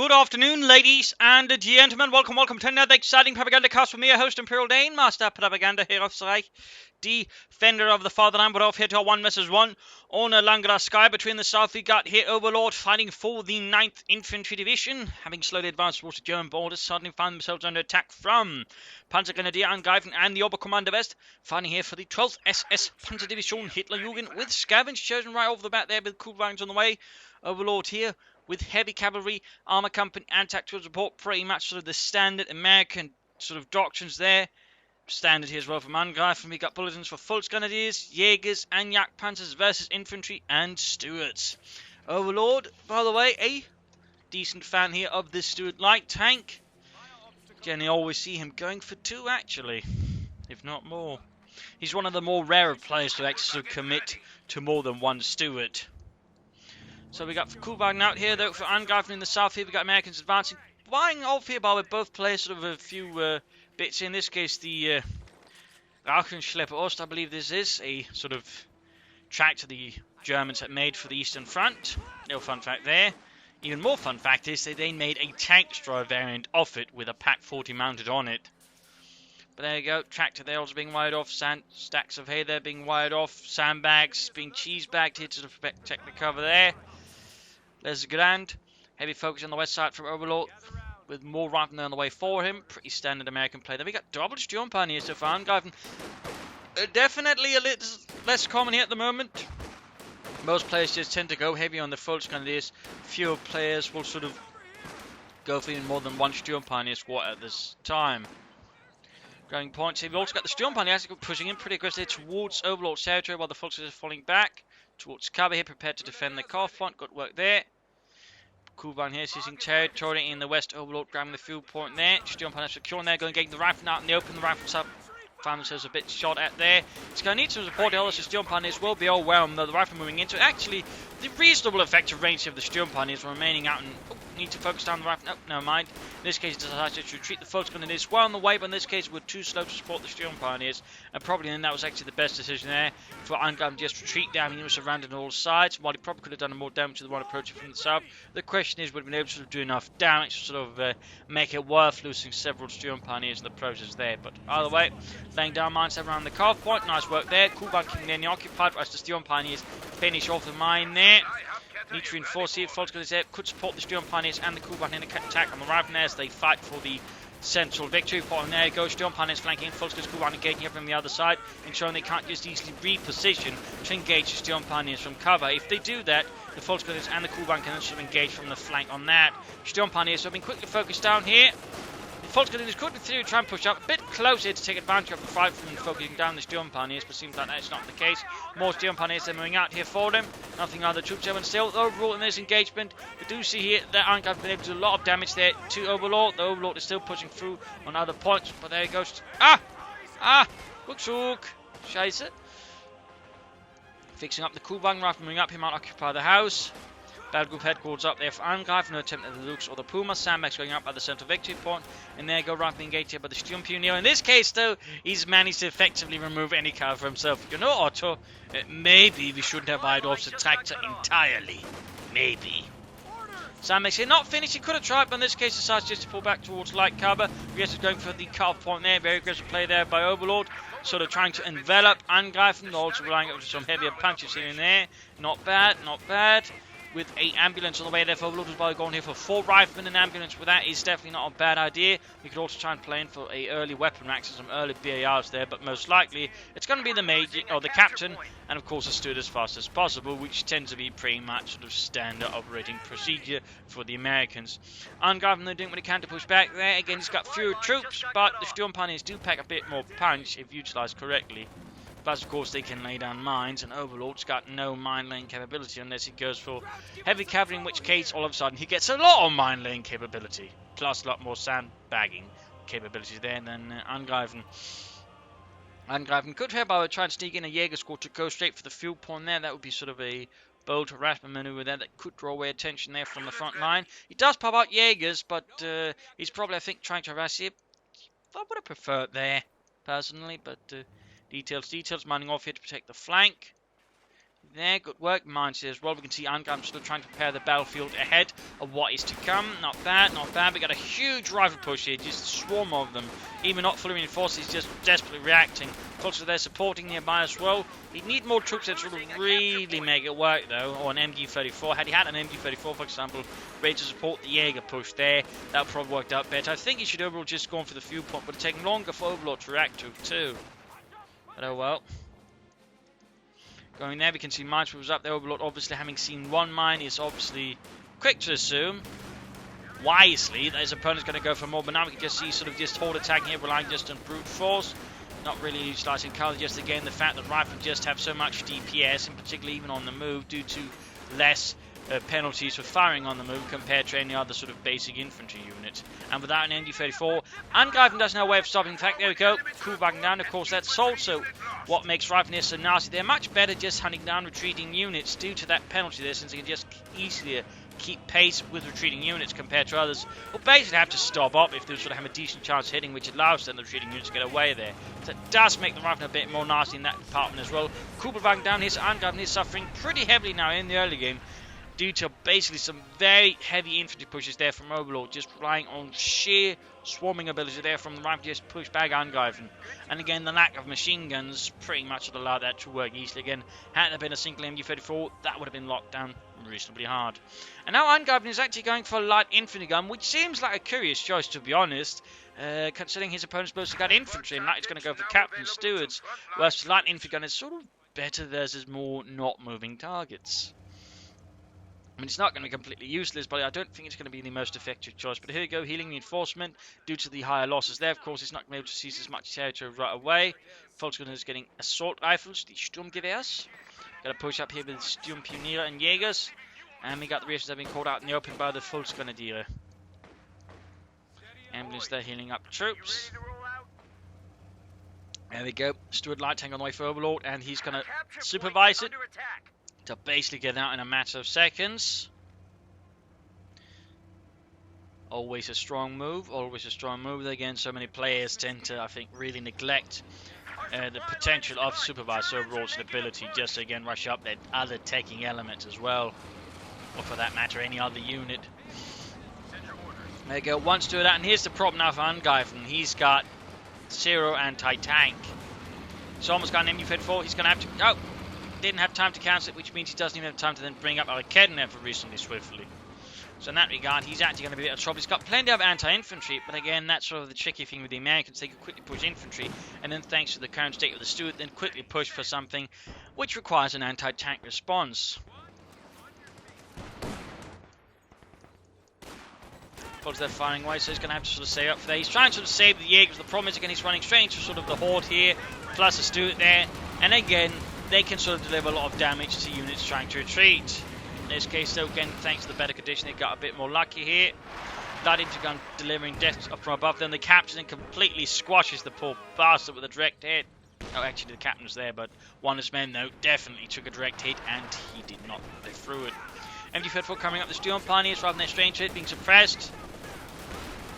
Good afternoon, ladies and gentlemen. Welcome to another exciting Propagandacast with me, your host, Imperial Dane, Master Propaganda here of Österreich, defender of the fatherland. We're off here to our 1 vs 1 on a longer sky. Between the south, we got here Overlord fighting for the 9th Infantry Division, having slowly advanced towards the German borders, suddenly found themselves under attack from Panzergrenadier Angreifen and the Oberkommando West, fighting here for the 12th SS Panzerdivision Hitlerjugend, with Scavenge chosen right off the bat there with cool rounds on the way. Overlord here with heavy cavalry, armor company, and tactical support, pretty much sort of the standard American sort of doctrines there. Standard here as well from Angreifen. We got bulletins for Volksgrenadiers, Jägers, and Jagdpanzers versus infantry and Stuarts. Overlord, by the way, a decent fan here of this Stuart light tank. Generally always see him going for 2 actually, if not more. He's one of the more rarer players to actually commit to more than 1 Stuart. So we got Kuban out here, though, for Angreifen in the south here. We got Americans advancing. Flying off here by with both players, sort of a few bits. In this case, the Rauchenschlepper Ost, I believe this is a sort of tractor the Germans had made for the Eastern Front. No fun fact there. Even more fun fact is that they made a tank destroyer variant of it with a Pack 40 mounted on it. But there you go, tractor there also being wired off, stacks of hay there being wired off, sandbags being cheese bagged here to protect the cover there. There's Grand. Heavy focus on the west side from Overlord, with more riflemen on the way for him. Pretty standard American play. Then we got double Sturm here so far. Angreifen definitely a little less common here at the moment. Most players just tend to go heavy on the Volksgrenadiers. Fewer players will sort of go for even more than 1 Sturm squad at this time. Growing points here. We've also got the Sturm pushing in pretty aggressively towards Overlord's territory while the Volksgrenadiers are falling back towards cover here, prepared to defend the CoH2 point. Good work there. Kuban here seizing territory in the west. Overlord grabbing the field point there. Sturm securing there, going to get the rifle out in the open. The rifles up. Found themselves a bit shot at there. It's going to need some support. The other Sturm will be overwhelmed though. The rifle moving into it. Actually, the reasonable effective range of the Sturm is remaining out and need to focus down the rifle. Nope, never mind. In this case, it decided to retreat. The Volksgrenadiers well on the way, but in this case, we're too slow to support the Sturm Pioneers. And probably then that was actually the best decision there for Angreifen just retreat down. He was surrounded on all sides. While he probably could have done more damage to the one approaching from the south, the question is, would have been able to sort of do enough damage to sort of make it worth losing several Sturm Pioneers in the process there. But either way, laying down mines around the CoH2 point. Nice work there. Kuban keeping the enemy occupied as the Sturm Pioneers finish off the mine there. Need to reinforce here. Volksgrenadiers could support the Sturm Pioneers and the Kuban in attack on the rifle as they fight for the central victory point. There goes Sturm Pioneers flanking Volksgrenadiers, Kuban engaging from the other side, ensuring they can't just easily reposition to engage the Sturm Pioneers from cover. If they do that, the Volksgrenadiers and the Kuban can sort of engage from the flank on that. Sturm Pioneers have been quickly focused down here. Volksgrenadiers could, in theory, try and push up a bit closer to take advantage of the riflemen focusing down the Sturm Pioneers, but seems like that's not the case. More Sturm Pioneers are moving out here for them. Nothing other troops there, and still overall in this engagement, we do see here that Angreifen have been able to do a lot of damage there to Overlord. The Overlord is still pushing through on other points, but there he goes. Rückzug. Scheiße. Fixing up the Kuban rifle, moving up, he might occupy the house. Battle Group headquarters up there for Angreifen, no attempt at the Lux or the Puma. Sandbags going up by the central victory point. And there go rifle engaged here by the Sturm Pioneer. In this case, though, he's managed to effectively remove any cover for himself. You know, Otto, maybe we shouldn't have fired off the tractor entirely. Maybe. Sandbags here, not finished. He could have tried, but in this case, decides just to pull back towards light cover. Yes, going for the CoH2 point there. Very aggressive play there by Overlord. Sort of trying to envelop Angreifen. Also relying on some heavier punches here and there. Not bad, not bad. With a ambulance on the way there for Overlord as well, going here for 4 riflemen and ambulance. With that is definitely not a bad idea. We could also try and play in for a early weapon racks and some early BARs there, but most likely it's going to be the major or the captain, and of course the steward as fast as possible, which tends to be pretty much sort of standard operating procedure for the Americans. Angreifen, they're doing what they can to push back there. Again, he's got fewer troops, but the Sturm Pioneers do pack a bit more punch if utilised correctly. But of course they can lay down mines, and Overlord's got no mine laying capability unless he goes for heavy cavalry, in which case all of a sudden he gets a lot of mine laying capability, plus a lot more sandbagging capability there than Angreifen. Angreifen could hereby try and sneak in a Jäger squad to go straight for the field point there. That would be sort of a bold harassment maneuver there that could draw away attention there from the front line. He does pop out Jägers, but he's probably, I think, trying to harass you. I would have preferred there, personally, but Details mining off here to protect the flank. there. Good work. Mines here as well. We can see Angreifen still trying to prepare the battlefield ahead of what is to come. Not bad, not bad. We got a huge rifle push here, just a swarm of them. Even not fully reinforced, he's just desperately reacting. Also, they're supporting nearby as well. He'd need more troops there to really make it work, though. Or an MG34. Had he had an MG34, for example, ready to support the Jaeger push there, that would probably worked out better. I think he should overall just go on for the fuel point, but it's taking longer for Overlord to react to, too. But oh well. Going there, we can see Minesweeper was up there. Overlord, obviously, having seen one mine, is obviously quick to assume, wisely, that his opponent's going to go for more. But now we can just see sort of just hold attacking here, relying just on brute force. Not really utilising cover, just again the fact that rifles just have so much DPS, in particular even on the move, due to less penalties for firing on the move compared to any other sort of basic infantry unit. And without an MG34, Angreifen doesn't have a way of stopping. In fact, there we go, Kuhwagen down. Of course, that's also what makes Rifle so nasty. They're much better just hunting down retreating units due to that penalty there, since they can just easily keep pace with retreating units compared to others who basically have to stop up if they sort of have a decent chance of hitting, which allows them, the retreating units, to get away there. So it does make the Rifle a bit more nasty in that department as well. Kuhwagen down here, so Angreifen is suffering pretty heavily now in the early game, due to basically some very heavy infantry pushes there from Overlord, just relying on sheer swarming ability there from the Rifle, just push back Angreifen. And again, the lack of machine guns pretty much would allow that to work easily. Again, had there been a single MG34, that would have been locked down reasonably hard. And now Angreifen is actually going for a light infantry gun, which seems like a curious choice, to be honest, considering his opponent's mostly got infantry, and Light's going to go for Captain Stewards, whereas light infantry gun is sort of better versus more not moving targets. I mean, it's not going to be completely useless, but I don't think it's going to be the most effective choice. But here we go, healing reinforcement due to the higher losses there. Of course, he's not going to be able to seize as much territory right away. Volkswagen is getting assault rifles, the Sturmgewehrs. Got to push up here with Sturmpioniere and Jägers. And we got the reactions that have been called out in the open by the Volksgrenadiere. Ambulance there healing up troops. There we go, Stuart Light tank on the way for Overlord, and he's going to supervise it to basically get out in a matter of seconds. Always a strong move, always a strong move. Again, so many players tend to, I think, really neglect the potential of supervised Overlord's ability just to, again, rush up that other taking element as well, or for that matter, any other unit. There you go, once do that, and here's the problem now for Angreifen. He's got 0 anti-tank. He's almost got an MU-34, he's going to have to... Oh! Didn't have time to cancel it, which means he doesn't even have time to then bring up a Kettenwerfer reasonably swiftly. So in that regard, he's actually going to be a bit of trouble. He's got plenty of anti-infantry, but again, that's sort of the tricky thing with the Americans. They can quickly push infantry, and then thanks to the current state of the Stuart, then quickly push for something which requires an anti-tank response. Because they're firing away, so he's going to have to sort of save up for that. He's trying to sort of save the Jaegers. The problem is, again, he's running straight into sort of the Horde here, plus the Stuart there, and again, they can sort of deliver a lot of damage to units trying to retreat. In this case, though, again, thanks to the better condition, they got a bit more lucky here. That intergun delivering death up from above. Then the captain then completely squashes the poor bastard with a direct hit. Oh, actually, the captain was there, but one of his men, though, definitely took a direct hit, and he did not live through it. MG34 coming up the Sturm Pioneers rather than their strange hit being suppressed.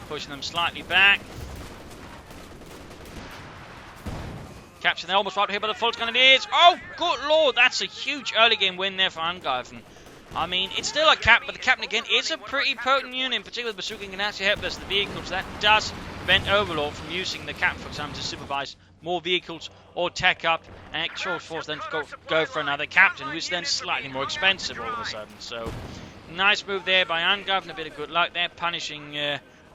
Pushing them slightly back. Capture, they're almost right here by the Volksgrenadiers. Oh, good lord, that's a huge early game win there for Angreifen. I mean, it's still a cap, but the captain again is a pretty potent unit, in particular the bazooka can actually help us the vehicles. That does prevent Overlord from using the cap, for example, to supervise more vehicles or tech up, and actual force then go for another captain, who's then slightly more expensive all of a sudden. So, nice move there by Angreifen, a bit of good luck there, punishing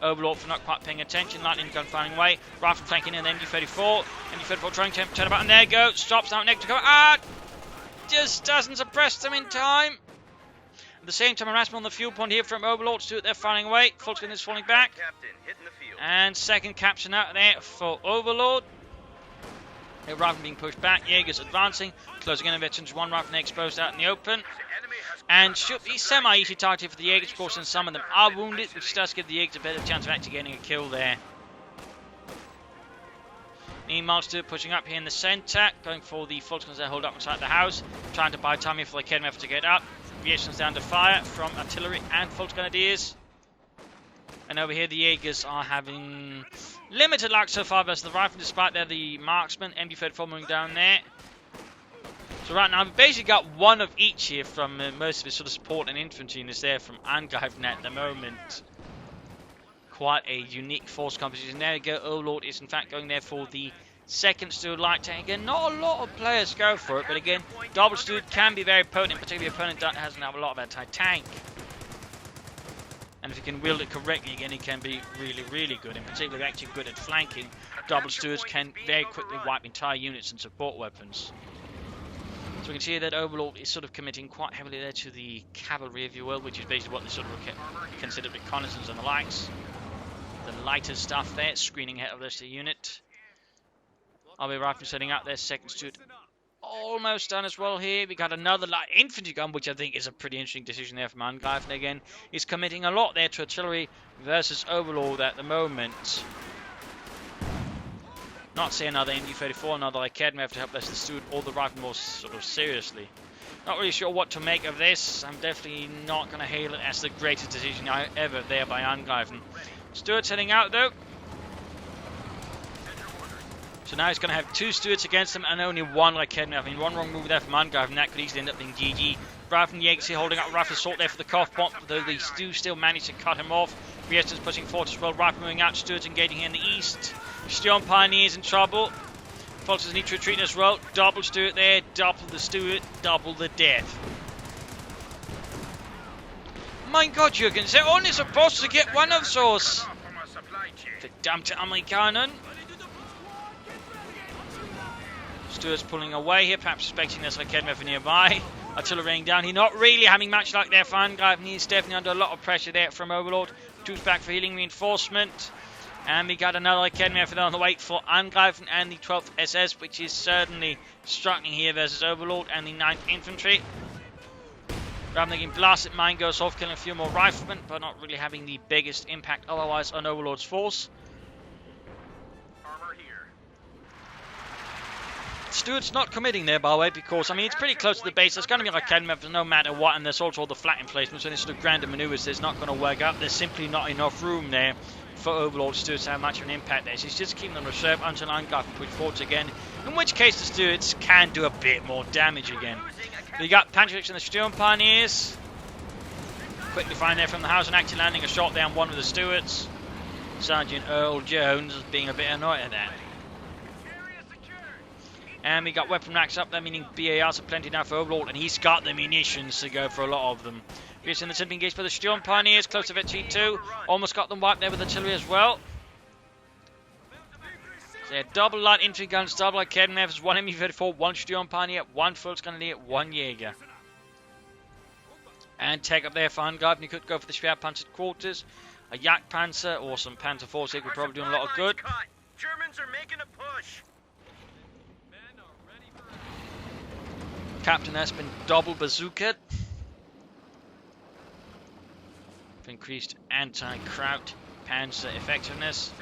Overlord for not quite paying attention. Lightning gun firing away. Rifle flanking in the MG34. MG34 trying to turn about, and there you go. Stops out next to cover. Just doesn't suppress them in time. At the same time, harassment on the fuel point here from Overlord. Stuart, they're firing away. Volkswagen is falling back. And second capture out there for Overlord. Rifle being pushed back. Jaegers advancing. Closing in on veterans. One rifle exposed out in the open. And should be semi-easy targeted for the Jaegers, of course, and some of them are wounded, which does give the Jaegers a better chance of actually getting a kill there. Meanwhile, Stuart pushing up here in the centre, going for the Volkswagens that hold up inside the house, trying to buy time here for the Kettenwerfer to get up. Aviation's down to fire from artillery and Volksgrenadiers. And over here, the Jaegers are having limited luck so far versus the Rifle, despite they're the marksman. MG34 moving down there. So right now we've basically got one of each here from most of his sort of support and infantry units there from Angreifen at the moment. Quite a unique force composition. There we go. Overlord is in fact going there for the second Steward light tank. Again, not a lot of players go for it, but again, double Steward can be very potent, particularly if the opponent hasn't have a lot of anti-tank. And if you can wield it correctly, again, it can be really, really good. In particular, if you're actually good at flanking, double Stewards can very quickly wipe entire units and support weapons. So we can see that Overlord is sort of committing quite heavily there to the cavalry, if you will, which is basically what they sort of consider reconnaissance and the likes. The lighter stuff there, screening ahead of the rest of the unit. Angreifen setting up their second Steward. Almost done as well here. We got another light infantry gun, which I think is a pretty interesting decision there from Angreifen again. He's committing a lot there to artillery versus Overlord at the moment. Not say another MG34, another Academy have to help the Steward or the rifle more sort of seriously. Not really sure what to make of this. I'm definitely not going to hail it as the greatest decision ever there by Angreifen. Stewards heading out though. So now he's going to have two Stewards against him and only one Academy. I mean, one wrong move there from Angreifen, that could easily end up being GG. Angreifen Yates holding up rifle assault there for the CoH2 bomb, though they do still manage to cut him off. Riester's pushing forward as well. Rifle moving out, Stewards engaging here in the east. Stion Pioneers in trouble. Foxes need to retreat as well. Double Steward there, double the Steward, double the death. My God, Jürgens, they're only supposed to get one of those. Verdammte Amerikaner. Stewards pulling away here, perhaps suspecting there's an Academy for nearby. Artillery raining down. He's not really having much luck there for Angreifen. He's definitely under a lot of pressure there from Overlord. Troops back for healing reinforcement. And we got another Academy for on the wait for Angreifen and the 12th SS, which is certainly struggling here versus Overlord and the 9th Infantry. Rather than blasted, mine goes off, killing a few more riflemen, but not really having the biggest impact otherwise on Overlord's force. Stewart's not committing there, by the way, because, I mean, it's pretty close to the base. There's going to be like Academy no matter what, and there's also all the flat emplacements, so any sort of grander maneuvers there's not going to work out. There's simply not enough room there for Overlord Stewards to have much of an impact there. So he's just keeping them reserved until Angreifen push forwards again, in which case the Stewards can do a bit more damage again. We got Pancheriks and the Stion Pioneers. Quickly find there from the house and actually landing a shot down one of the Stewards. Sergeant Earl Jones is being a bit annoyed at that. And we got weapon racks up there, meaning BARs are plenty now for Overlord, and he's got the munitions to go for a lot of them. Piercing the simply engaged by the Stion Pioneers, close to VT2. Almost got them wiped there with artillery as well. So yeah, double light infantry guns, double Academy, there's one ME34, one Stion Pioneer, one Volksgrenadier, one Jäger. And take up there for Angreifen. You could go for the Schwerpanzer quarters, a Jagdpanzer, or some Panzer IV would probably do a lot of good. Germans are making a push. Captain has been double bazookaed. Increased anti-Kraut Panzer effectiveness.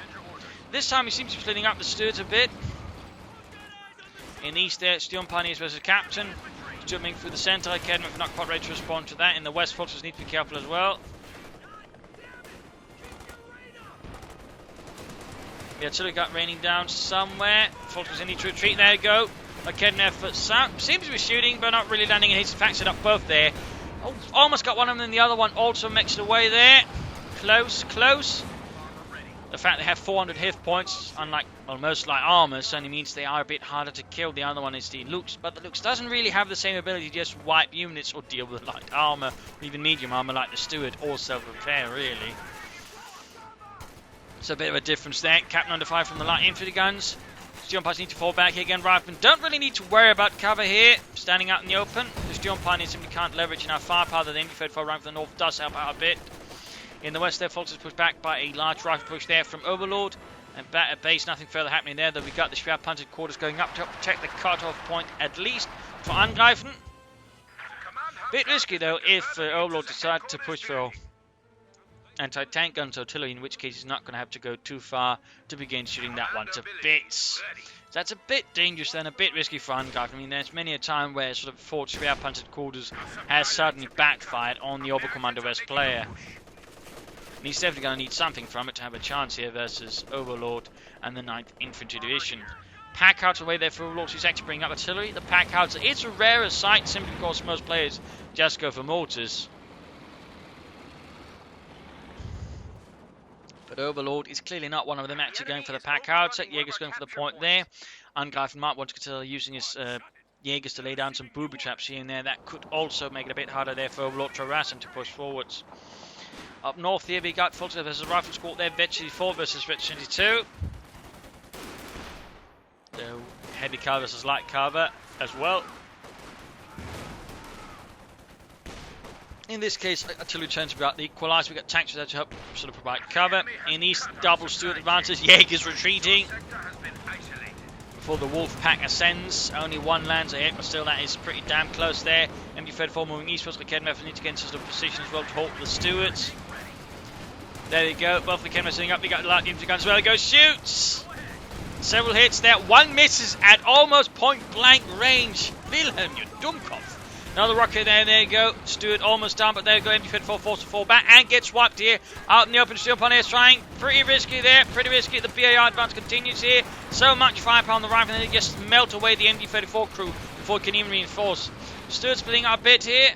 This time he seems to be splitting up the Stewards a bit. In the east there, Stion Pioneers versus Captain. Jumping through the centre, Academy not quite ready to respond to that. In the west, Foxes need to be careful as well. The artillery got raining down somewhere. Foxes need to retreat. There you go. Academy effort seems to be shooting, but not really landing. He's in fact set up both there. Oh, almost got one of them, and the other one also mixed away there. Close, close. The fact they have 400 hit points, unlike, well, most light armor, certainly means they are a bit harder to kill. The other one is the Lux, but the Lux doesn't really have the same ability to just wipe units or deal with light armor, or even medium armor like the Steward, or self-repair, really. So a bit of a difference there. Captain under fire from the light infantry guns. Stion Pioneers need to fall back here again. Riflemen don't really need to worry about cover here. Standing out in the open. The Stion Pioneers simply can't leverage enough firepower. The MB-34 rank from the north does help out a bit. In the west there, Fox is pushed back by a large rifle push there from Overlord. And back at base, nothing further happening there, though we got the Schwerpanzer quarters going up to help protect the cut-off point, at least for Angreifen. Bit risky though if Overlord decides to push for anti-tank guns or artillery, in which case he's not going to have to go too far to begin shooting that one to bits. That's a bit dangerous and a bit risky for Angreifen. I mean, there's many a time where sort of Fort Schwerpanzer quarters has suddenly backfired on the Oberkommando West player. And he's definitely going to need something from it to have a chance here versus Overlord and the 9th Infantry Division. Packhauser away there for Overlord, who's actually bringing up artillery. The Packhauser is a rarer sight simply because most players just go for mortars. But Overlord is clearly not one of them actually going for the Packhauser. Jaeger's going for the point there. Angreifen might want to consider using his Jaegers to lay down some booby traps here and there. That could also make it a bit harder there for Overlord to harass and to push forwards. Up north here we got Fulton versus Rifle Squad there, Vet 24 versus Vet 22. So heavy cover versus light cover as well. In this case, artillery turns about the equalizer. We got tanks that help sort of provide cover. In these double Stuart advances, Jaeger's retreating before the Wolf Pack ascends. Only one lands ahead, but still that is pretty damn close there. MD-34 moving eastwards. The Kedmeth need to get into the position as well to halt the Stuarts. There you go. Both the Kedmeth sitting up. We got the light infantry guns as well. It goes, shoots. Several hits there. One misses at almost point blank range. Wilhelm, you Dummkopf. Another rocket there, there you go. Stuart almost down, but there you go. MD-34 forced to fall back and gets wiped here. Out in the open, still upon air trying. Pretty risky there, pretty risky. The BAR advance continues here. So much firepower on the rifle, and they just melt away the MD-34 crew before it can even reinforce. Stuart splitting up a bit here.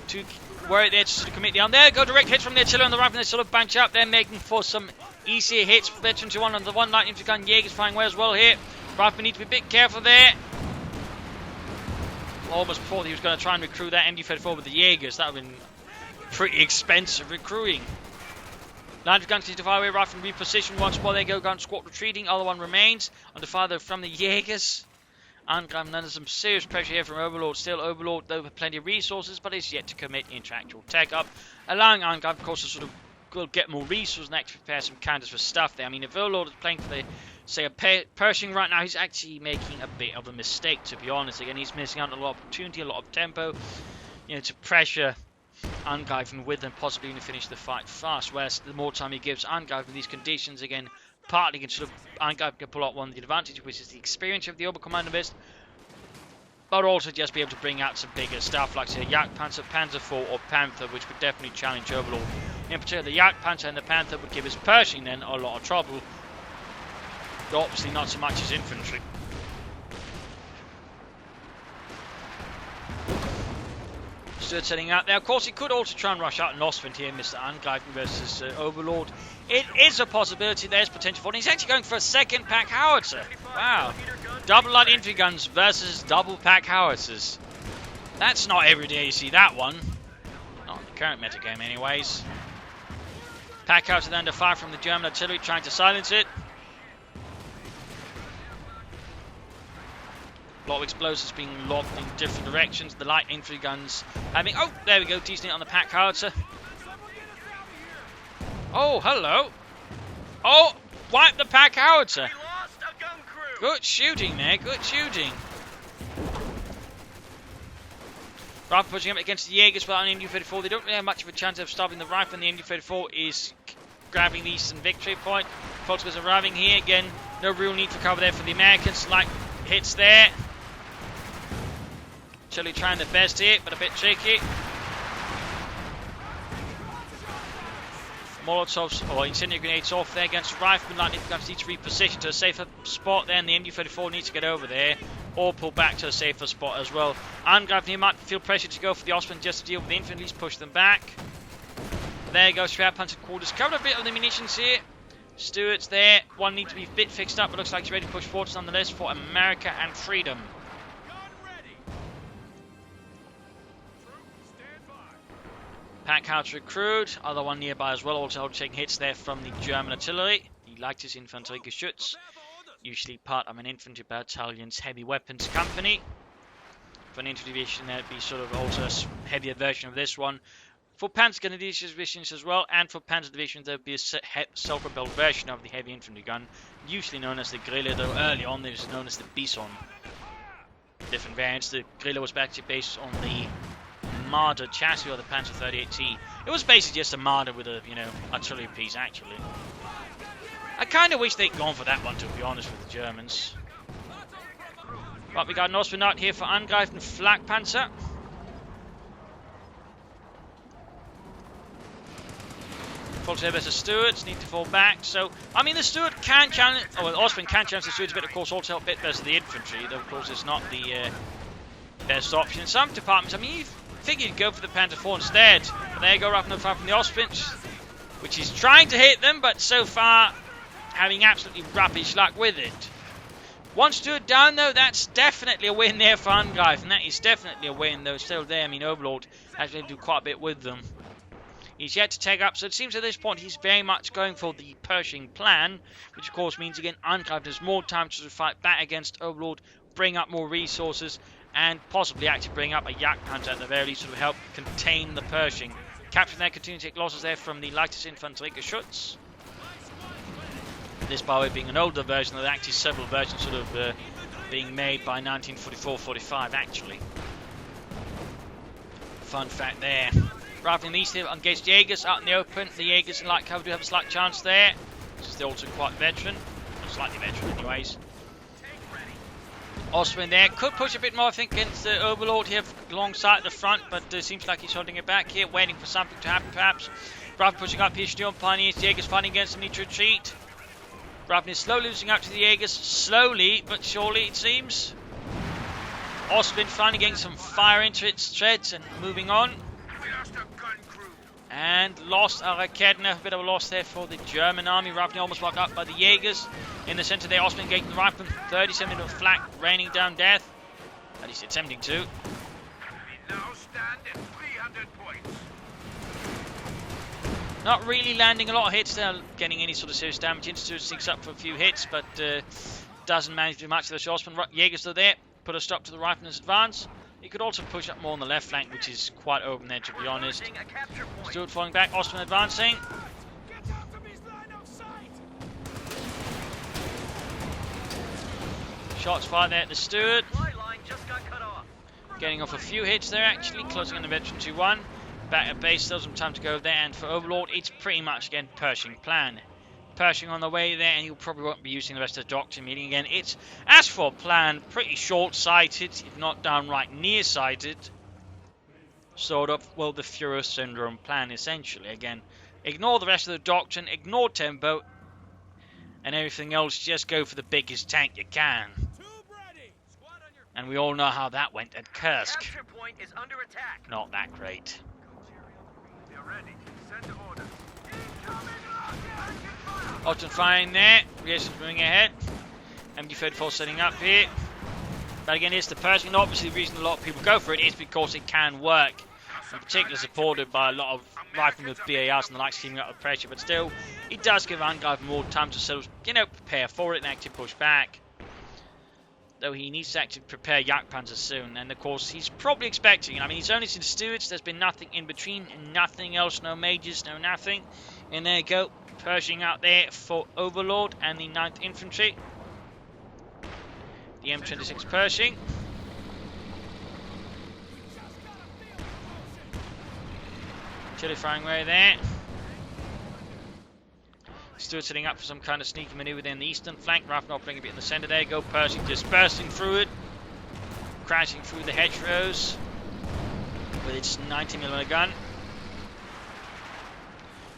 To where they're to commit down. There go, direct hits from the artillery on the rifle, and they sort of bunch up. They're making for some easier hits. Veteran 21 on the one light infantry gun. Jaeger's flying well as well here. Rifle need to be a bit careful there. Almost thought he was going to try and recruit that MD-34 with the Jaegers. That would have been pretty expensive recruiting. Landed guns need to fire away, rifle and reposition. One spot, there go, gun squad retreating. Other one remains under fire from the Jaegers. Angreifen under some serious pressure here from Overlord. Still Overlord, though, with plenty of resources, but is yet to commit into actual tech up. Allowing Angreifen, of course, to sort of get more resources and actually prepare some counters for stuff there. I mean, if Overlord is playing for the, say, a Pershing right now, he's actually making a bit of a mistake, to be honest. Again, he's missing out on a lot of opportunity, a lot of tempo, you know, to pressure Angreifen with and possibly even finish the fight fast. Whereas the more time he gives Angreifen these conditions, again, partly can sort of Angreifen can pull out one of the advantages, which is the experience of the Oberkommando list, but also just be able to bring out some bigger stuff like, say, Jagdpanzer, Panzer IV or Panther, which would definitely challenge Overlord. In particular, the Jagdpanzer and the Panther would give his Pershing then a lot of trouble, but obviously not so much as infantry. Stuart setting out there. Of course, he could also try and rush out Nosfund here, Mr. Angreifen versus Overlord. It is a possibility. There's potential for it. He's actually going for a second pack howitzer. Wow. Double light infantry guns versus double pack howitzers. That's not every day you see that one. Not in the current metagame anyways. Pack howitzer then under fire from the German artillery trying to silence it. A lot of explosives being lobbed in different directions. The light infantry guns having... Oh, there we go. Decent on the pack howitzer. Oh, hello. Oh, wipe the pack howitzer. Good shooting there. Good shooting. Rifle pushing up against the Jaegers without an MD-34. They don't really have much of a chance of stopping the rifle. And the MD-34 is grabbing the eastern victory point. Volkswagen's arriving here again. No real need for cover there for the Americans. Light hits there. Chile trying their best here, but a bit tricky. Molotovs or incendiary grenades off there against Rifleman. Lightning guns need to reposition to a safer spot there, and the MD-34 needs to get over there or pull back to a safer spot as well. Angreifen here might feel pressure to go for the Ostman just to deal with the infantry, push them back. There goes Schwerpanzer quarters. Covered a bit of the munitions here. Stuart's there. One needs to be a bit fixed up, but looks like he's ready to push forward nonetheless for America and freedom. Pack howitzer recruit, other one nearby as well, also taking hits there from the German artillery. The Leichtes Infanteriegeschütz, usually part of an infantry battalion's heavy weapons company. For an infantry division, there'd be sort of also a heavier version of this one. For Panzer divisions as well, and for Panzer divisions, there'd be a self-propelled version of the heavy infantry gun, usually known as the Grille, though early on it was known as the Bison. Different variants. The Grille was actually based on the Marder chassis or the Panzer 38T. It was basically just a Marder with a, artillery piece, actually. I kind of wish they'd gone for that one, to be honest, with the Germans. But we got an Ostmann here for Angreifen Flakpanzer. Full service the Stuarts need to fall back. So, I mean, the Stuart can challenge, or the Osprey can challenge the Stuarts a bit, of course, also a bit versus the infantry, though, of course, it's not the best option. In some departments, I mean, you figured you'd go for the Panther 4 instead. But there you go, wrapping up from the Osprey, which is trying to hit them, but so far having absolutely rubbish luck with it. One Stuart down, though, that's definitely a win there for Angreifen. That is definitely a win, though, still there. I mean, Overlord has been able to do quite a bit with them. He's yet to take up, so it seems at this point he's very much going for the Pershing plan, which of course means, again, Angreifen has more time to fight back against Overlord, bring up more resources, and possibly actually bring up a Jagdpanzer at the very least to help contain the Pershing. Captain there, continuing to take losses there from the lightest infantry Geschütz. This, by the way, being an older version, there are actually several versions sort of being made by 1944-45, actually. Fun fact there. Rather than these here, engaged Jaegers out in the open. The Jaegers in light cover do have a slight chance there. Since they're also quite veteran. Or slightly veteran, anyways. Osprey there. Could push a bit more, I think, against the Overlord here alongside the front. But seems like he's holding it back here. Waiting for something to happen, perhaps. Rather pushing up here. Sturm Pioneers. Jaegers fighting against them. Need to retreat. Raven is slowly losing out to the Jaegers. Slowly, but surely, it seems. Osprey finally getting some fire into its treads and moving on. And lost a Raketner, a bit of a loss there for the German army. Raven almost blocked up by the Jaegers. In the centre there, Osprey getting the rifleman. 37 into flak, raining down death. At least attempting to. We now stand at 300 points. Not really landing a lot of hits there, getting any sort of serious damage. Institute sneaks up for a few hits, but doesn't manage to do much of the Osprey. Jaegers still there, put a stop to the rifleman's advance. He could also push up more on the left flank, which is quite open there, to be honest. Stuart falling back, Osprey advancing. Shots fired there at the Stuart. Getting off a few hits there, actually, closing on the veteran 2-1. Back at base, still some time to go there, and for Overlord, it's pretty much, again, Pershing plan. Pershing on the way there, and he'll probably won't be using the rest of the doctrine meeting again. It's, as for plan, pretty short-sighted, if not downright nearsighted. Sort of, well, the Führer syndrome plan, essentially. Again, ignore the rest of the doctrine, ignore tempo, and everything else, just go for the biggest tank you can. And we all know how that went at Kursk. Point is under attack. Not that great. Ogden firing there. Yes, moving ahead. MG34 setting up here. But again, it's the Pershing. And obviously, the reason a lot of people go for it is because it can work. In particular, supported by a lot of riflemen with BARs and the like, steaming up the pressure. But still, it does give Angreifen more time to sort of, prepare for it and actually push back. Though he needs to actually prepare Jagdpanzer soon. And of course, he's probably expecting. I mean, he's only seen Stuarts. There's been nothing in between. Nothing else. No majors. No nothing. And there you go. Pershing out there for Overlord and the 9th Infantry. The M26 Pershing. Chili firing away there. Stuart setting up for some kind of sneaky maneuver there in the eastern flank. Raff not playing a bit in the centre. There you go. Pershing just bursting through it. Crashing through the hedgerows with its 90mm gun.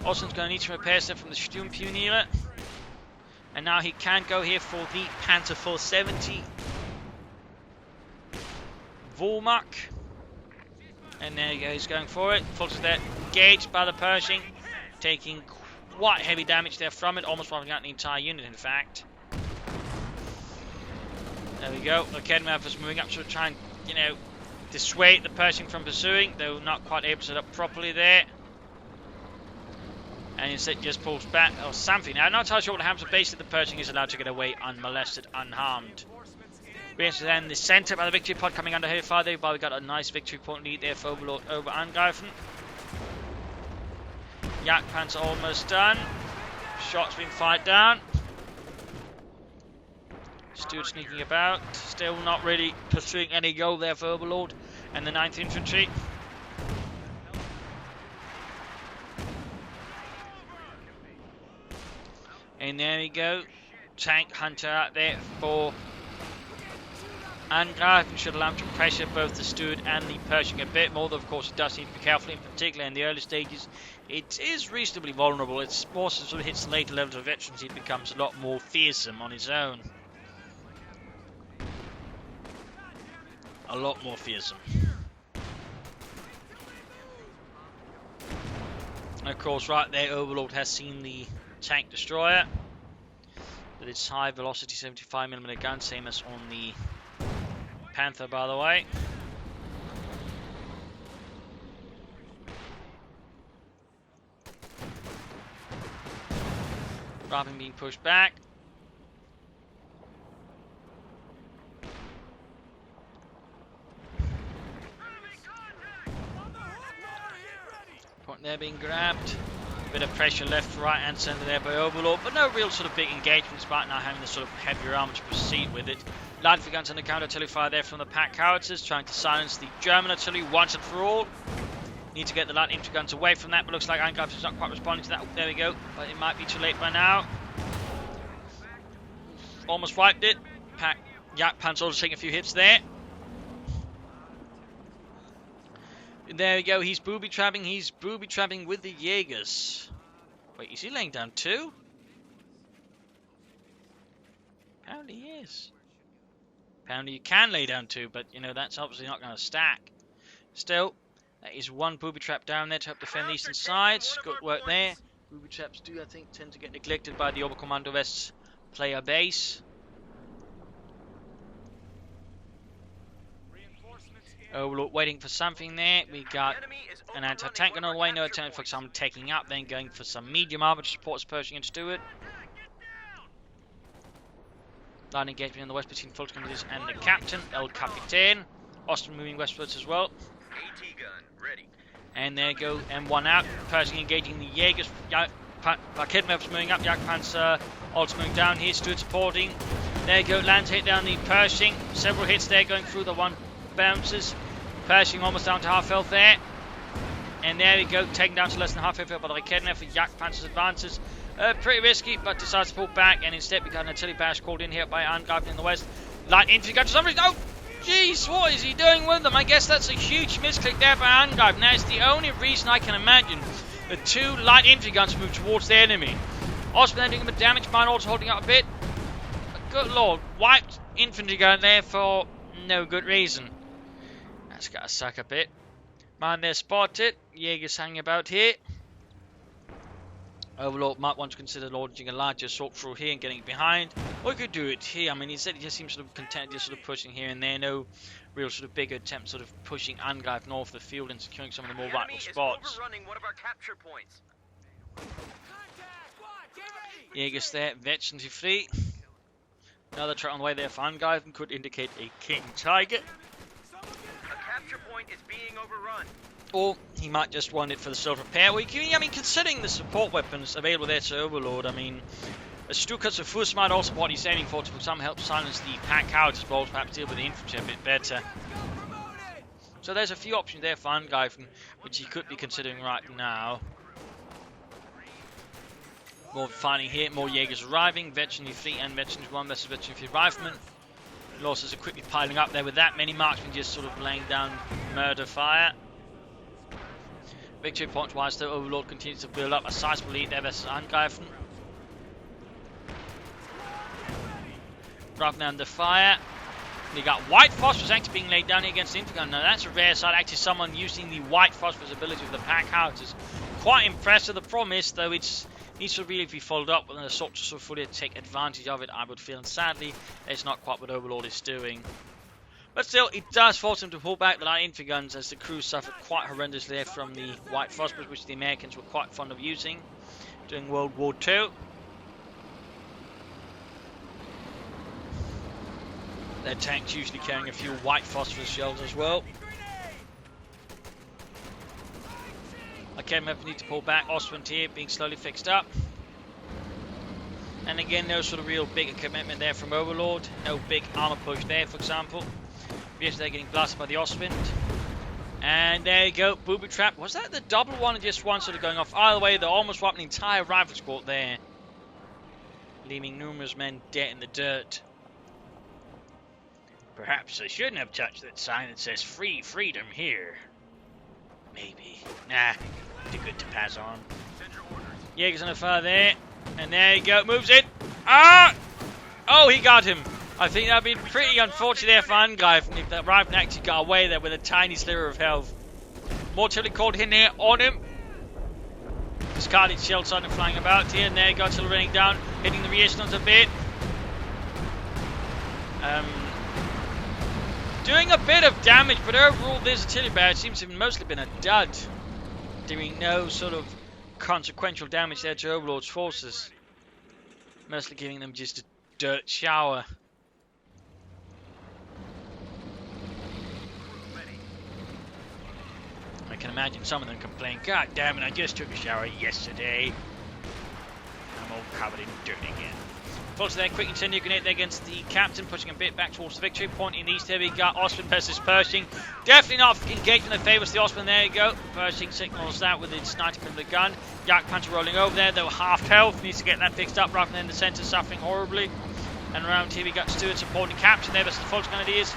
Austin's going to need some repairs there from the Sturmpionierer. And now he can go here for the Panther 470. Volmark. And there you go, he's going for it. Fulton there, engaged by the Pershing. Taking quite heavy damage there from it. Almost wiping out the entire unit, in fact. There we go. Kedmev is moving up to try and, dissuade the Pershing from pursuing. Though not quite able to set up properly there. And instead just pulls back or something. Now, I'm not entirely sure what happens, but basically the Pershing is allowed to get away unmolested, unharmed. We enter then the centre by the victory pod coming under here far there, but we got a nice victory point lead there for Overlord over Angreifen. Jagdpanzer almost done. Shots being fired down. Stuart sneaking about. Still not really pursuing any goal there for Overlord and the 9th Infantry. And there we go. Tank Hunter out there for Angreifen should allow him to pressure both the Stuart and the Pershing a bit more, though of course it does need to be careful, in particular in the early stages. It is reasonably vulnerable. It's more so sort of hits the later levels of veterans, it becomes a lot more fearsome on its own. A lot more fearsome. And of course, right there, Overlord has seen the tank destroyer with its high velocity 75mm gun, same as on the Panther, by the way. Rapin being pushed back. Point there being grabbed. Bit of pressure left, right and centre there by Overlord, but no real sort of big engagement despite now having the sort of heavier armour to proceed with it. Light infantry guns under counter artillery fire there from the pack howitzers, trying to silence the German artillery once and for all. Need to get the light infantry guns away from that, but looks like Angreifen is not quite responding to that. Oh, there we go, but it might be too late by now. Almost wiped it. Pack Jagdpanzer also taking a few hits there. There we go, he's booby-trapping with the Jaegers. Wait, is he laying down two? Apparently he is. Apparently you can lay down two, but you know, that's obviously not going to stack. Still, there is one booby trap down there to help defend the eastern sides. Good work there. Booby traps do, I think, tend to get neglected by the Oberkommando West's player base. Overlord waiting for something there. We got an anti-tank on the way. No attempt for some taking up. Then going for some medium armor to support Pershing and Stuart. Line engagement in the west between Fulton and the captain, El Capitan. Austin moving westwards as well. AT gun ready. And there you go, M1 out. Pershing engaging the Jaegers. Kidnappers moving up. Jagdpanzer also moving down here. Stuart supporting. There you go, lands hit down the Pershing. Several hits there going through the one bounces. Pershing almost down to half health there. And there we go, taken down to less than half health by the Raketner for Jagdpanzer's advances. Pretty risky, but decides to pull back, and instead we got an artillery barrage called in here by Angreifen in the west. Light infantry gun to some reason. Oh, jeez, what is he doing with them? I guess that's a huge misclick there by Angreifen. That is the only reason I can imagine the two light infantry guns move towards the enemy. Osman then doing him a damage, mine also holding up a bit. Good lord, wiped infantry gun there for no good reason. That's gotta suck a bit. Mine there spotted. Jaegers hanging about here. Overlord might want to consider launching a larger assault through here and getting it behind. Or he could do it here. I mean, he said he just seems sort of content, just sort of pushing here and there. No real sort of big attempt, sort of pushing Angreifen off the field and securing some of the more vital spots. Overrunning one of our capture points. Jaegers there, veterans free. Another truck on the way there for Angreifen could indicate a King Tiger. A capture point is being overrun. Or he might just want it for the self-repair. I mean, considering the support weapons available there to Overlord, I mean, a Stukas of Fuss might also what he's aiming for to some help silence the pack howitzers, as well as perhaps deal with the infantry a bit better. So there's a few options there for Angreifen, which he could be considering right now. More fighting here, more Jaegers arriving, veteranry fleet and veterans 1 versus veteranry fleet riflemen. Losses are quickly piling up there with that many marksmen just sort of laying down murder fire. Victory points wise though, Overlord continues to build up a sizable lead there versus Angreifen. Dropping under fire. We got white phosphorus actually being laid down here against the infantry gun. Now that's a rare sight, actually someone using the white phosphorus ability with the pack howitzers. Quite impressive. The problem is though, it needs to really be followed up with an assault to sort of fully take advantage of it, I would feel, and sadly it's not quite what Overlord is doing. But still, it does force him to pull back the light infantry guns as the crew suffered quite horrendously there from the white phosphorus, which the Americans were quite fond of using during World War II. Their tanks usually carrying a few white phosphorus shells as well. Okay, we need to pull back. Oswald here being slowly fixed up. And again, no sort of real big commitment there from Overlord. No big armor push there, for example. Yes, they're getting blasted by the Ostwind. And there you go, booby trap. Was that the double one or just one sort of going off? Either way, they almost wiped an entire rifle squad there, leaving numerous men dead in the dirt. Perhaps I shouldn't have touched that sign that says free freedom here. Maybe. Nah, too good to pass on. Jaeger's on the fire there. And there you go, moves it. Ah! Oh, he got him. I think that'd be pretty unfortunate there for Angreifen if that Reifen actually got away there with a tiny sliver of health. More artillery called in there on him. Discarded shell starting flying about here, and there you go, artillery raining down, hitting the resistance a bit. Doing a bit of damage, but overall this artillery barrage seems to have mostly been a dud. Doing no sort of consequential damage there to Overlord's forces. Mostly giving them just a dirt shower. I can imagine some of them complain, God damn it, I just took a shower yesterday. I'm all covered in dirt again. Fortunately, then quick incendiary grenade there against the captain, pushing a bit back towards the victory point in the east. Here we got Osman versus Pershing. Definitely not engaging the favours the Osman. There you go. Pershing signals that with its sniper from the gun. Yak Panther rolling over there, though half health. Needs to get that fixed up rather than in the centre, suffering horribly. And around here we got Stewart supporting captain there, but the false grenadiers.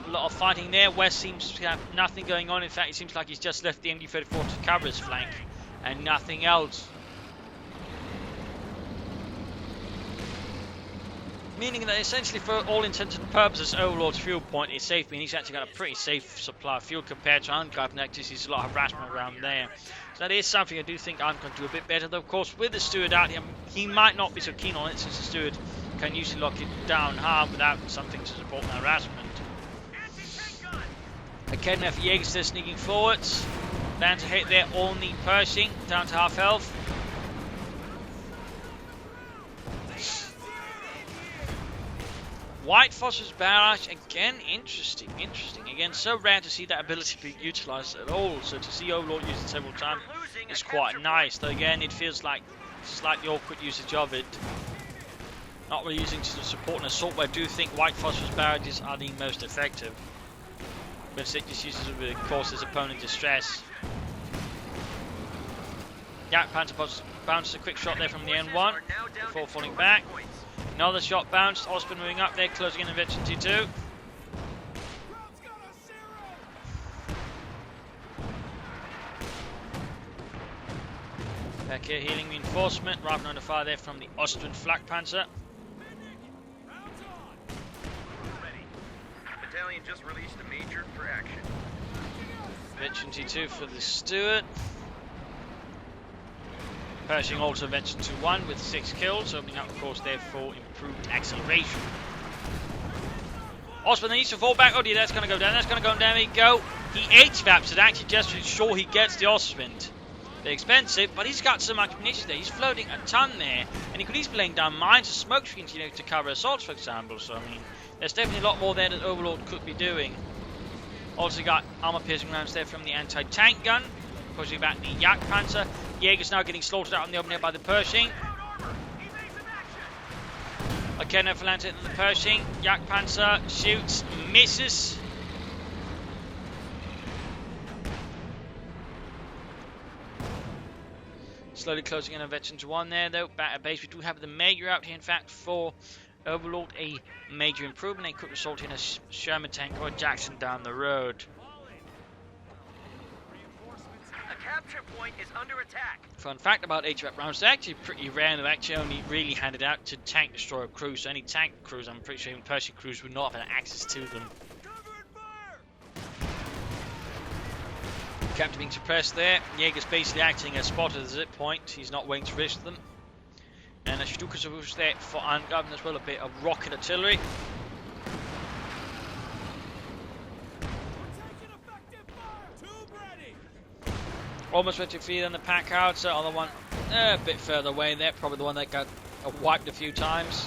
A lot of fighting there. West seems to have nothing going on. In fact, it seems like he's just left the MD-34 to cover his flank and nothing else. Meaning that essentially for all intents and purposes Overlord's fuel point is safe, meaning he's actually got a pretty safe supply of fuel compared to Angreifen. Actually sees a lot of harassment around there. So that is something I do think I'm going to do a bit better. Though of course with the steward out here, he might not be so keen on it since the steward can usually lock it down hard without something to support the harassment. Academy for Jaeger still sneaking forwards. Lands a hit there on the Pershing, down to half health. White Phosphorus Barrage, again, interesting. Again, so rare to see that ability be utilised at all, so to see Overlord use it several times is quite nice. Though again, it feels like slightly awkward usage of it. Not really using to support an assault, but I do think White Phosphorus Barrages are the most effective. But it just uses it to cause his opponent distress. Yak Panther bounces a quick shot there from the N1 before falling back. Another shot bounced. Osman moving up there, closing in on Veteran T2. Back here, healing reinforcement. Rather under fire there from the Austrian Flak Panzer. Battalion just released a major for action. Veteran T2 for the Steward. Pershing also Veteran to 1 with 6 kills, opening up of course there for improved acceleration. Osman needs to fall back. Oh dear, that's going to go down. That's going to go down. There we go. He HVAPs it actually just to ensure he gets the Osman. They're expensive, but he's got so much munitions there. He's floating a ton there, and he could easily be laying down mines and smoke screens, to cover assaults, for example. So I mean, there's definitely a lot more there that Overlord could be doing. Also got armor-piercing rounds there from the anti-tank gun, pushing back the Yak Panther. Jaeger's now getting slaughtered out on the open air by the Pershing. Okay, no Phalanx hitting the Pershing. Yak Panther shoots, misses. Slowly closing in on Veteran to 1 there, though. Back at base, we do have the Major out here, in fact, for Overlord. A major improvement. It could result in a Sherman tank or a Jackson down the road. Capture point is under attack. Fun fact about HVAP rounds, they're actually pretty rare. They're actually only really handed out to tank destroyer crews. So any tank crews, I'm pretty sure even Pershing crews would not have access to them. Captain being suppressed there. Jaeger's basically acting as spotter at the zip point. He's not waiting to risk them. And a Stuka there for Angreifen as well. A bit of rocket artillery. Almost ready to feed on the pack out, so other one a bit further away there, probably the one that got wiped a few times.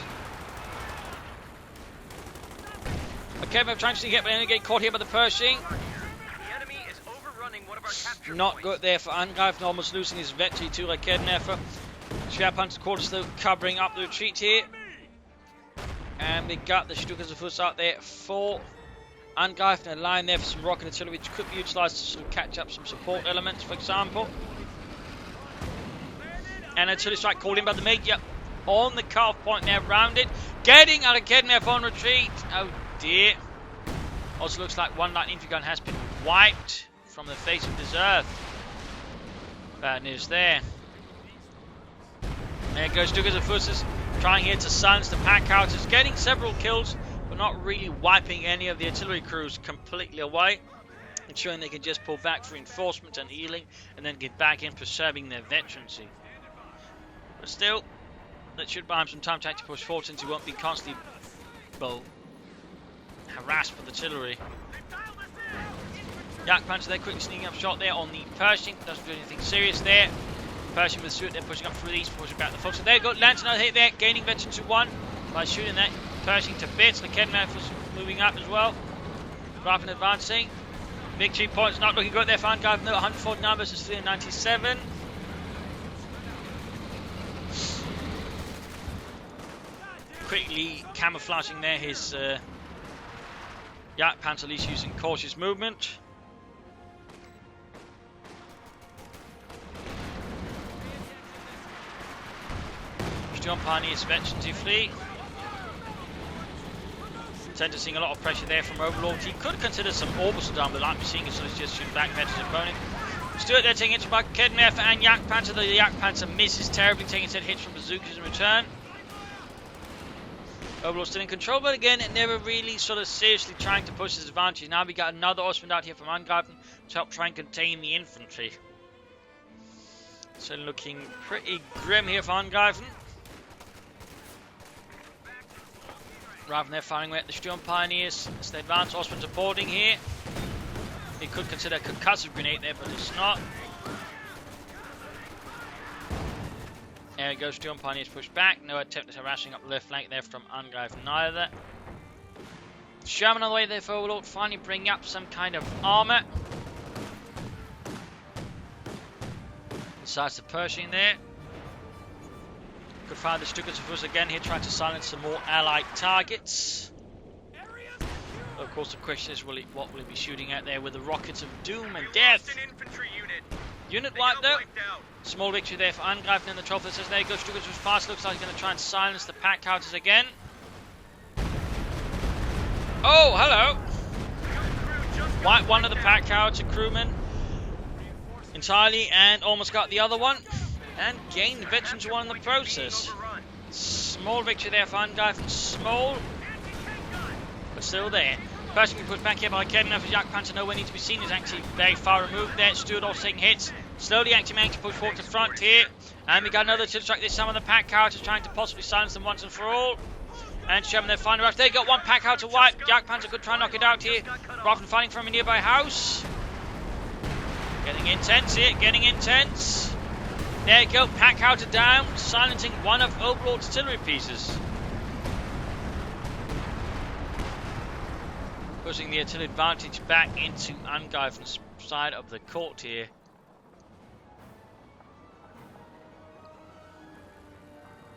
Okay, I'm trying to get caught here by the Pershing. The enemy is overrunning one of our capture Not points. good there for Angreifen, almost losing his Vetri to Raketenwerfer. Schwerpanzer quarters though covering up the retreat here. And we got the Stuka out there for Angreifen, a line there for some rocket artillery which could be utilised to sort of catch up some support elements, for example. And artillery strike called in by the Major on the cutoff point there, rounded. Getting out of Kednev on retreat. Oh here. Also looks like one light infantry gun has been wiped from the face of this earth. Bad news there. There goes Dugas and Fusses, trying here to silence the pack houses, getting several kills, but not really wiping any of the artillery crews completely away, ensuring they can just pull back for reinforcement and healing, and then get back in preserving their veterancy. But still, that should buy him some time to actually push forward, since he won't be constantly, well, harassed with artillery. Jagdpanzer there, quickly sneaking up shot there on the Pershing. Doesn't do anything serious there. Pershing with Stuart, they're pushing up through these, pushing back the foot. So there you go, lands another hit there, gaining veterans to 1 by shooting that Pershing to bits. The Kedman was moving up as well. Angreifen advancing. Victory points not looking good there for Angreifen, though. 149 versus 397. Quickly camouflaging there his Jagdpanzer, at least using cautious movement. John Pioneer's veterancy fleet. Sentencing a lot of pressure there from Overlord. He could consider some orbital down, but like we're seeing, so it's just shooting back veterans opponent. Stuart there taking hits by Kedmef and Jagdpanzer. The Jagdpanzer misses terribly, taking set hits from bazookas in return. Overlord still in control, but again, never really sort of seriously trying to push his advantage. Now we got another Ostwind out here from Angreifen to help try and contain the infantry. So looking pretty grim here for Angreifen. Rather than they're firing away at the Sturm Pioneers as they advance. Ostwinds are boarding here. He could consider a concussive grenade there, but it's not. There it goes, Sturm Pioneers push back. No attempt at harassing up the left flank there from Angreifen either. Sherman on the way there for Overlord, finally bringing up some kind of armour. Besides the Pershing there. Could find the Stukas of us again here, trying to silence some more allied targets. Of course, the question is, what will he be shooting at there with the rockets of doom and death? Unit wiped though. Small victory there for Angreifen in the 12th. Says there goes Stukas was fast. Looks like he's going to try and silence the pack houses again. Oh, hello. Wiped one of the pack houses, a crewman entirely, and almost got the other one. And gained veterans 1 in the process. Small victory there for Angreifen. Small, but still there. Pershing can push back here by Kedman for Jagdpanzer. Nowhere needs to be seen. He's actually very far removed there. Stuart also taking hits. Slowly actually managing to push forward to front here. And we got another to strike this time on the pack characters, trying to possibly silence them once and for all. And Sherman their final rush. They got one pack out to wipe. Jagdpanzer could try and knock it out here. Rather than fighting from a nearby house. Getting intense here. Getting intense. There you go, pack outer down, silencing one of Overlord's artillery pieces. Pushing the artillery advantage back into Angreifen's side of the court here.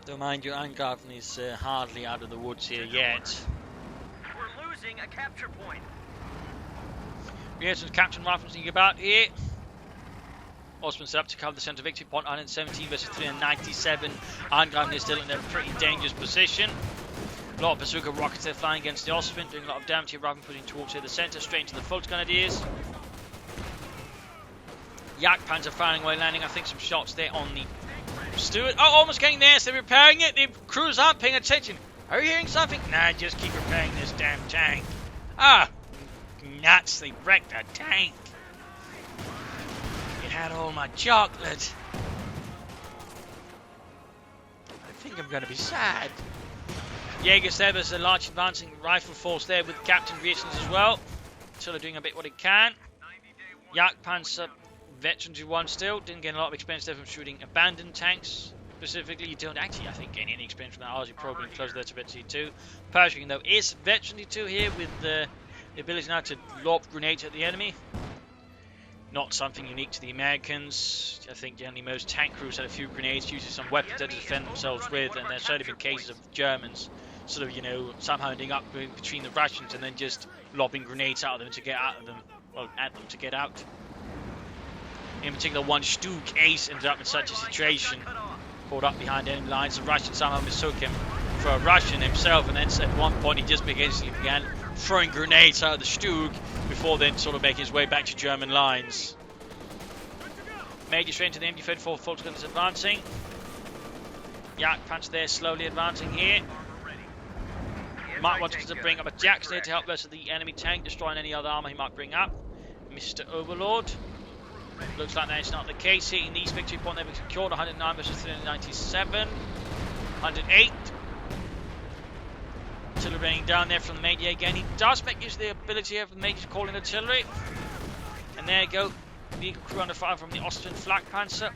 Though mind you, Angreifen is hardly out of the woods here yet. We're losing a capture point. Here's some Captain Rifles thinking about here. Osman set up to cover the centre victory point, 117 versus 397. Angreifen is still in a pretty dangerous position. A lot of bazooka rockets there flying against the Osman, doing a lot of damage here. Rather than pushing towards the centre, straight into the Volksgrenadiers. Jagdpanzer firing away, landing I think some shots there on the Stuart. Oh, almost getting there, so they're repairing it. The crews aren't paying attention. Are you hearing something? Nah, just keep repairing this damn tank. Ah, nuts, they wrecked a tank. It had all my chocolate. I think I'm going to be sad. Jaegers there, there's a large advancing rifle force there with Captain Reasons as well. Still doing a bit what it can. Jagdpanzer veterans who won still. Didn't get a lot of experience there from shooting abandoned tanks. Specifically, you don't actually, I think, gain any experience from that. RG probably close there to veteran 2. Pershing, though, is veteran 2 here with the ability now to lob grenades at the enemy. Not something unique to the Americans. I think generally most tank crews had a few grenades, using some weapons to defend themselves with, and there's certainly been cases of Germans sort of, you know, somehow ending up between the Russians and then just lobbing grenades at them to get out of them, well, at them to get out. In particular, one Stuke Ace ended up in such a situation, caught up behind enemy lines. The Russians somehow mistook him for a Russian himself, and then at one point he just basically began throwing grenades out of the Stug before then sort of making his way back to German lines. Major straight into the MG-34 full guns advancing. Jagdpanzer there slowly advancing here. Mark wants to bring up a Jackson here to help versus the enemy tank, destroying any other armor he might bring up. Mr. Overlord. Looks like that is not the case here. In the East victory point, they've secured 109 versus 397. 108. Artillery raining down there from the Major again. He does make use of the ability of the Major to call in artillery. And there you go. Vehicle crew under fire from the Austrian Flakpanzer.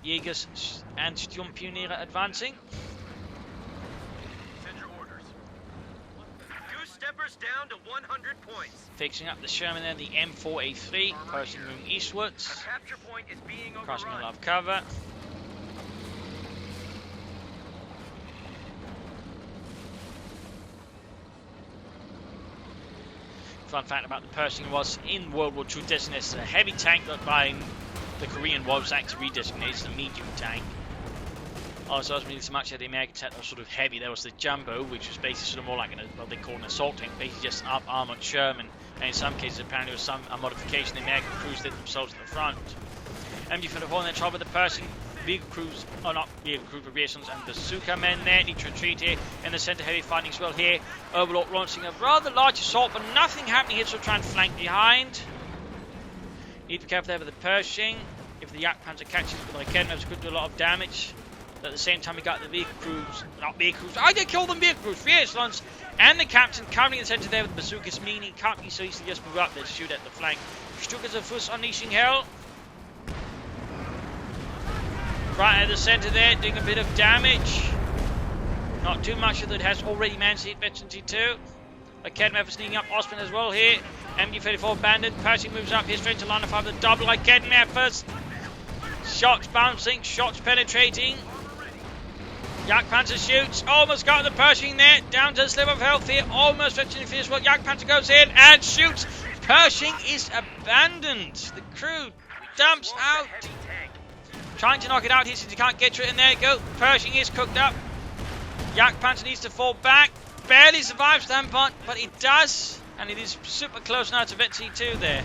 Jägers and Sturmpioniere advancing. Send your orders. Goose-steppers down to 100 points. Fixing up the Sherman there, the M4A3. Pershing moving eastwards. A capture point is being Crossing a overrun. lot of cover. Fun fact about the Pershing was in World War II designated as a heavy tank, but by the Korean War was actually redesignated as a medium tank. Also, wasn't really so much that the American tank was sort of heavy. There was the Jumbo, which was basically sort of more like what they call an assault tank, basically just an armored Sherman. And in some cases, apparently, there was some modification. The American crews did themselves at the front. MG-34 in their trouble with the Pershing. Vehicle crews, or not vehicle crew, variations and bazooka men there need to retreat here. In the center, heavy fighting as well here. Overlord launching a rather large assault, but nothing happening here, so trying to flank behind. Need to be careful there with the Pershing. If the Jagdpanzer catches with the Raketenwerfers, could do a lot of damage. But at the same time, we got the vehicle crews, not vehicle crews, I did kill them vehicle crews, Frieslands, and the captain currently in the center there with the bazookas, meaning he can't be so easily just move up there to shoot at the flank. Stukas of Fuss unleashing hell. Right at the center there, doing a bit of damage. Not too much of that has already managed to hit Veteran T2. Raketenwerfer sneaking up Osman as well here. MG-34 bandit. Pershing moves up here straight to line of fire with the double Raketenwerfers. Shots bouncing, shots penetrating. Jagdpanzer shoots. Almost got the Pershing there. Down to a slip of health here. Almost Veteran T2 as well. Jagdpanzer goes in and shoots. Pershing is abandoned. The crew dumps out. Trying to knock it out here since you can't get to it, and there you go. Pershing is cooked up. Jagdpanzer needs to fall back. Barely survives Stampont, but it does. And it is super close now to Vet C2 there.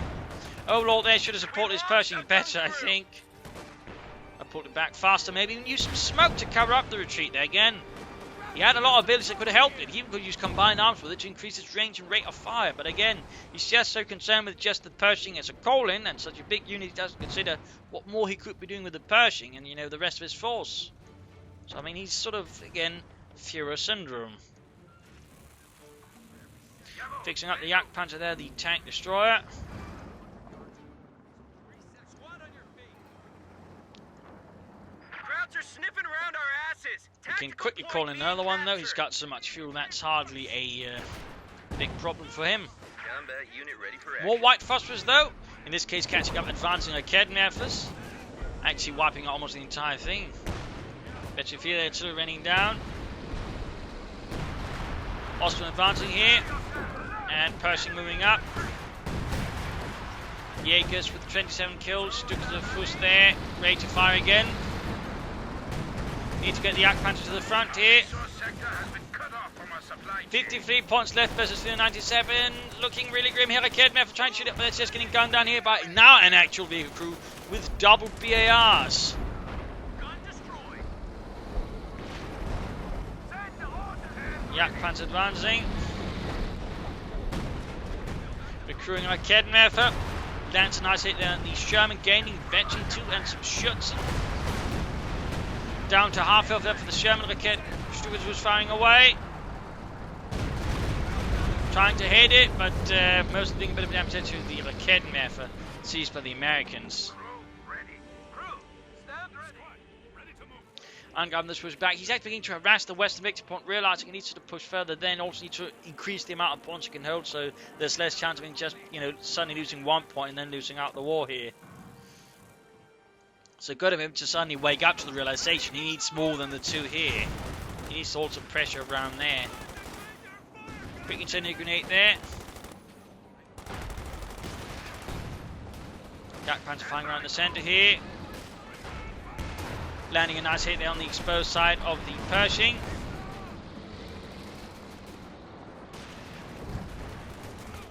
Overlord there should have supported his Pershing better, I think. I pulled it back faster, maybe even use some smoke to cover up the retreat there again. He had a lot of abilities that could have helped it. He even could use combined arms with it to increase its range and rate of fire. But again, he's just so concerned with just the Pershing as a call-in, and such a big unit he doesn't consider what more he could be doing with the Pershing and, you know, the rest of his force. So, I mean, he's sort of, again, Führer syndrome. Fixing up the Jagdpanzer there, the tank destroyer. Crowds are sniffing around our asses. He can quickly call in another one, though. He's got so much fuel, that's hardly a big problem for him. Combat unit ready for action. More white phosphorus, though. In this case, catching up, advancing Raketenwerfers. Actually wiping out almost the entire thing. Bet you feel the artillery raining down. Osman advancing here. And Pershing moving up. Jägers with 27 kills. Stukas of Fuss there. Ready to fire again. Need to get the Jagdpanzer to the front here. 53 points left versus 397. Looking really grim here. Raketenwerfer trying to shoot it, but it's just getting gunned down here by now an actual vehicle crew with double BARs. Jagdpanzer advancing. Recruiting Raketenwerfer. Lands a nice hit there on the Sherman, gaining Veteran 2 and some shots. Down to half health there for the Sherman. Stukas was firing away. Trying to hit it, but mostly doing a bit of damage to the Raketenwerfer seized by the Americans. Angreifen this push back. He's actually beginning to harass the western victory point, realizing he needs to push further, then also need to increase the amount of points he can hold, so there's less chance of him just, you know, suddenly losing 1 point and then losing out the war here. So good of him to suddenly wake up to the realization he needs more than the 2 here. He needs to hold some pressure around there. Quick incendiary grenade there. Jagdpanzer firing around the center here. Landing a nice hit there on the exposed side of the Pershing.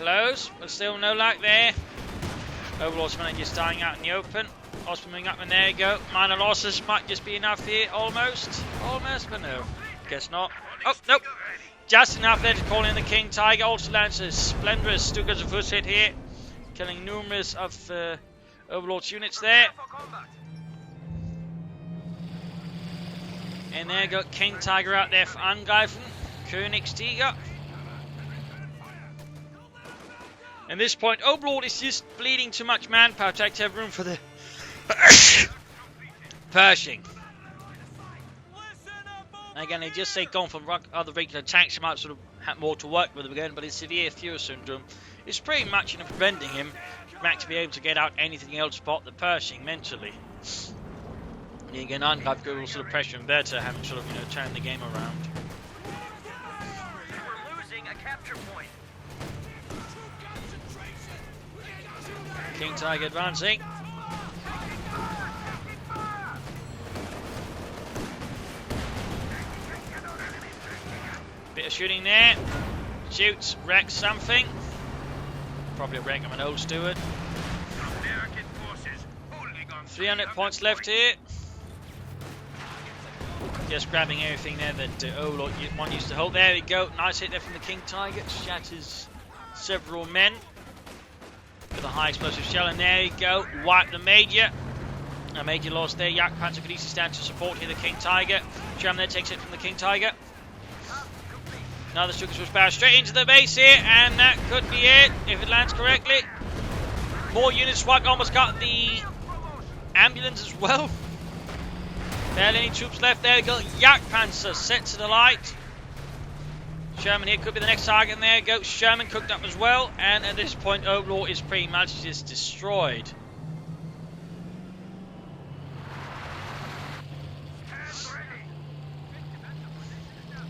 close, but still no luck there. Overlord's manager's dying out in the open. Osman moving up, and there you go. Minor losses might just be enough here, almost. Almost, but no. Guess not. Oh, nope. Just enough there to call in the King Tiger. Also lands a splendorous Stukas of first hit here, killing numerous of Overlord's units there. And there you go, King Tiger out there for Angreifen. Königstiger. At this point, Overlord is just bleeding too much manpower to actually have room for the Pershing. Again, they just say gone from other regular tanks. He might sort of have more to work with again, but his severe Fuhrer syndrome is pretty much preventing him from actually be able to get out anything else but the Pershing mentally. And again, Angreifen will sort of pressure him better, having sort of turned the game around. We're losing a capture point. King Tiger advancing. Bit of shooting there. Shoots, wrecks something. Probably a wreck of an old Steward. 300 points left here. Just grabbing everything there that Overlord one used to hold. There we go. Nice hit there from the King Tiger. Shatters several men. With a high explosive shell, and there you go. Wipe the Major. A Major lost there. Jagdpanzer could easily stand to support here the King Tiger. Sherman there takes it from the King Tiger. Another Stukas was barraged straight into the base here, and that could be it if it lands correctly. More units swag, almost got the ambulance as well. Barely any troops left. There we go. Jagdpanzer set to the light. Sherman here could be the next target, and there you go. Sherman cooked up as well, and at this point Overlord is pretty much just destroyed.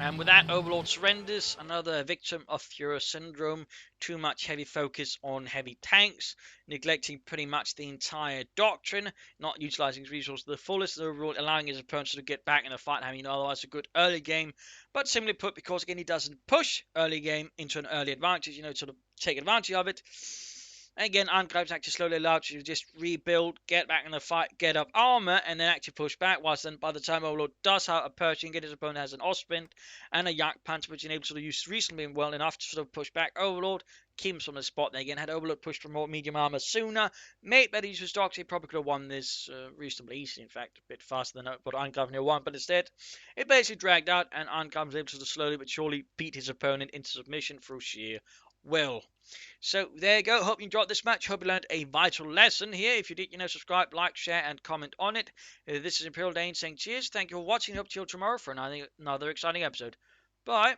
And with that, Overlord surrenders, another victim of Fuhrer syndrome. Too much heavy focus on heavy tanks, neglecting pretty much the entire doctrine, not utilizing his resources to the fullest, overall allowing his opponents to get back in the fight, having otherwise a good early game. But simply put, because again he doesn't push early game into an early advantage, sort of take advantage of it. And again, Angreifen actually slowly allowed you to just rebuild, get back in the fight, get up armor, and then actually push back. Whilst then, by the time Overlord does have a Pershing, his opponent has an Ostwind and a Jagdpanzer, which he's able to sort of use recently well enough to sort of push back Overlord. Keeps from the spot there again. Had Overlord pushed for more medium armor sooner, made better use of stocks, he probably could have won this reasonably easily. In fact, a bit faster than what Angreifen won, but instead, it basically dragged out, and Angreifen was able to slowly but surely beat his opponent into submission through sheer will. So there you go. Hope you enjoyed this match. Hope you learned a vital lesson here. If you did, subscribe, like, share, and comment on it. This is Imperial Dane saying cheers. Thank you for watching. Hope to see you tomorrow for another exciting episode. Bye.